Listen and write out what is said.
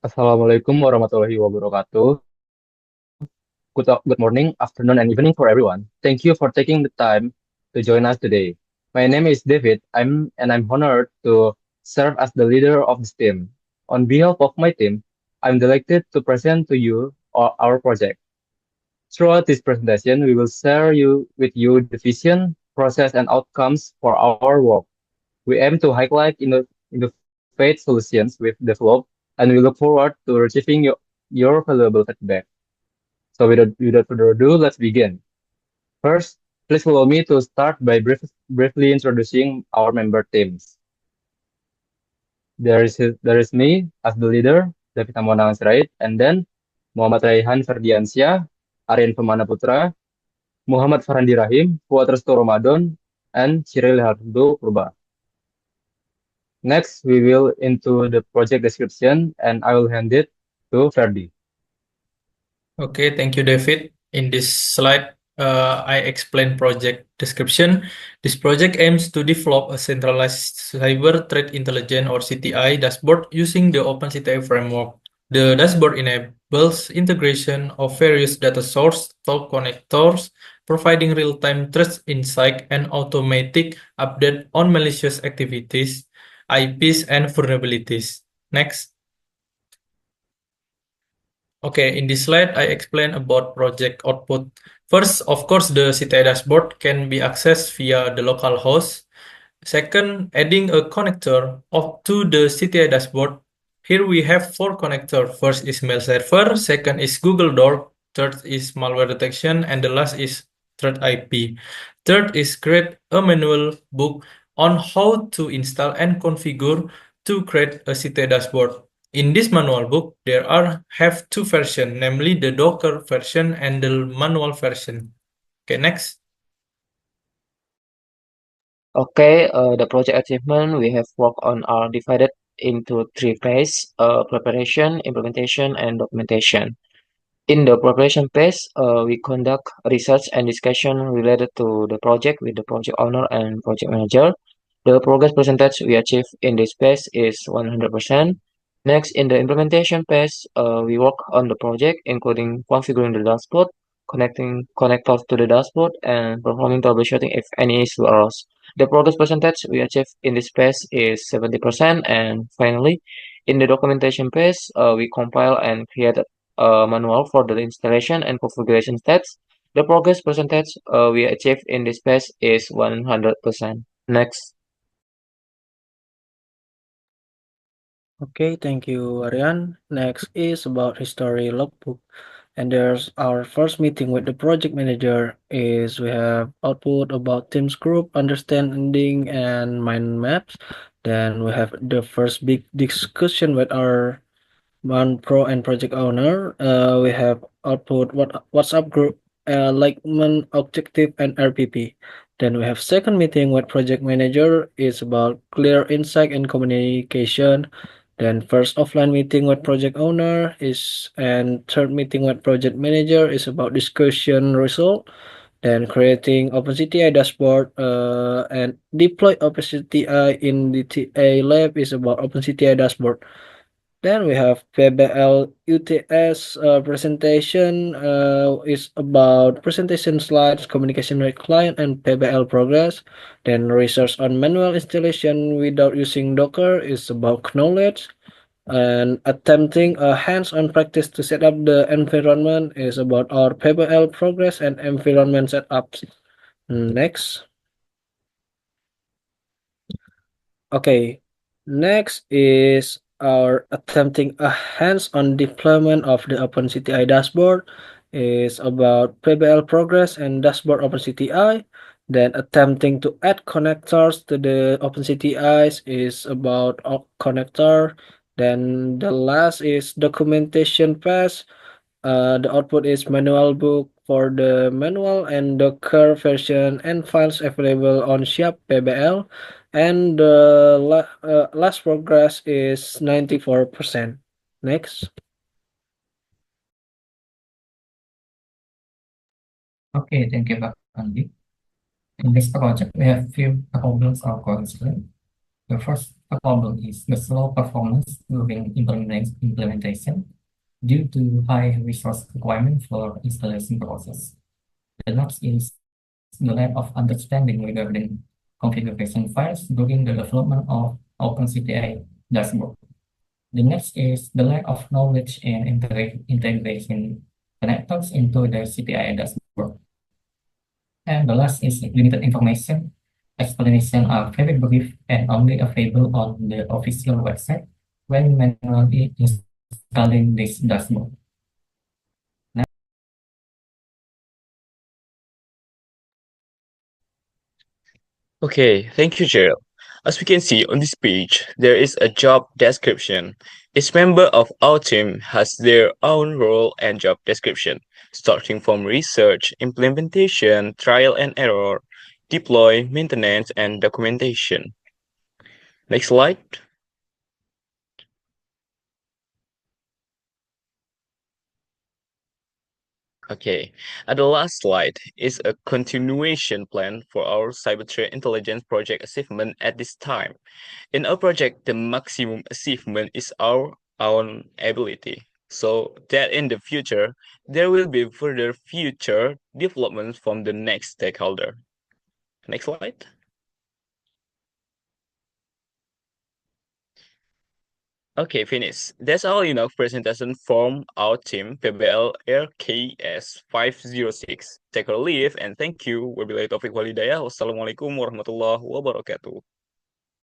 Assalamualaikum warahmatullahi wabarakatuh. Good morning, afternoon, and evening for everyone. Thank you for taking the time to join us today. My name is David. I'm honored to serve as the leader of this team. On behalf of my team, I'm delighted to present to you our project. Throughout this presentation, we will share with you the vision, process, and outcomes for our work. We aim to highlight innovate solutions we've developed, and we look forward to receiving your valuable feedback. So without further ado, let's begin. First, please allow me to start by briefly introducing our member teams. There is me as the leader, David Amonang Sirait, and then Muhammad Raihan Ferdiansyah, Aryan Pemana Putra, Muhammad Farhandi Rahim, Fuad Resto Ramadan, and Cyril Hardo Purba. Next, we will into the project description, and I will hand it to Ferdi. Okay, thank you, David. In this slide, I explain project description. This project aims to develop a centralized cyber threat intelligence or CTI dashboard using the OpenCTI framework. The dashboard enables integration of various data source talk connectors, providing real-time threat insight and automatic update on malicious activities, IPs, and vulnerabilities. Next. Okay, in this slide, I explain about project output. First, of course, the CTI dashboard can be accessed via the local host. Second, adding a connector to the CTI dashboard. Here we have four connectors. First is mail server, second is Google Doc, third is malware detection, and the last is threat IP. Third is create a manual book on how to install and configure to create a CTI dashboard. In this manual book, there have two versions, namely the Docker version and the manual version. Okay, next. Okay, the project achievement we have worked on are divided into three phases, preparation, implementation, and documentation. In the preparation phase, we conduct research and discussion related to the project with the project owner and project manager. The progress percentage we achieve in this phase is 100%. Next, in the implementation phase, we work on the project, including configuring the dashboard, connecting connectors to the dashboard, and performing troubleshooting if any issue arose. The progress percentage we achieve in this phase is 70%. And finally, in the documentation phase, we compile and create a manual for the installation and configuration steps. The progress percentage we achieve in this phase is 100%. Next. Okay, thank you, Aryan. Next is about history logbook. And there's our first meeting with the project manager is we have output about teams group, understanding and mind maps. Then we have the first big discussion with our one pro and project owner. We have output WhatsApp group, like one objective and RPP. Then we have second meeting with project manager is about clear insight and communication. Then first offline meeting with project owner is, and third meeting with project manager is about discussion result. Then creating OpenCTI dashboard, and deploy OpenCTI in the TA lab is about OpenCTI dashboard. Then we have PBL UTS presentation, is about presentation slides, communication with client, and PBL progress. Then research on manual installation without using Docker is about knowledge. And attempting a hands-on practice to set up the environment is about our PBL progress and environment setups. Next. Okay, next is our attempting a hands-on deployment of the OpenCTI dashboard is about PBL progress and dashboard OpenCTI. Then attempting to add connectors to the OpenCTIs is about connector. Then the last is documentation phase. The output is manual book for the manual and Docker version and files available on Siap PBL. And the last progress is 94%. Next. Okay, thank you, Pak Andi. In this project, we have few components of constraint. The first A problem is the slow performance during implementation due to high resource requirement for installation process. The next is the lack of understanding regarding configuration files during the development of OpenCTI dashboard. The next is the lack of knowledge and integration connectors into the CTI dashboard. And the last is limited information. Explanations are very brief and only available on the official website when manually installing this dashboard. Okay, thank you, Gerald. As we can see on this page, there is a job description. Each member of our team has their own role and job description, starting from research, implementation, trial and error, deploy, maintenance, and documentation. Next slide. Okay, and the last slide is a continuation plan for our cyber threat intelligence project achievement at this time. In our project, the maximum achievement is our own ability. So that in the future, there will be further future developments from the next stakeholder. Next slide. Okay, finish. That's all presentation from our team, PBL RKS 506. Take a leave and thank you. Wabillahi taufiq walhidayah. Wassalamualaikum warahmatullahi wabarakatuh.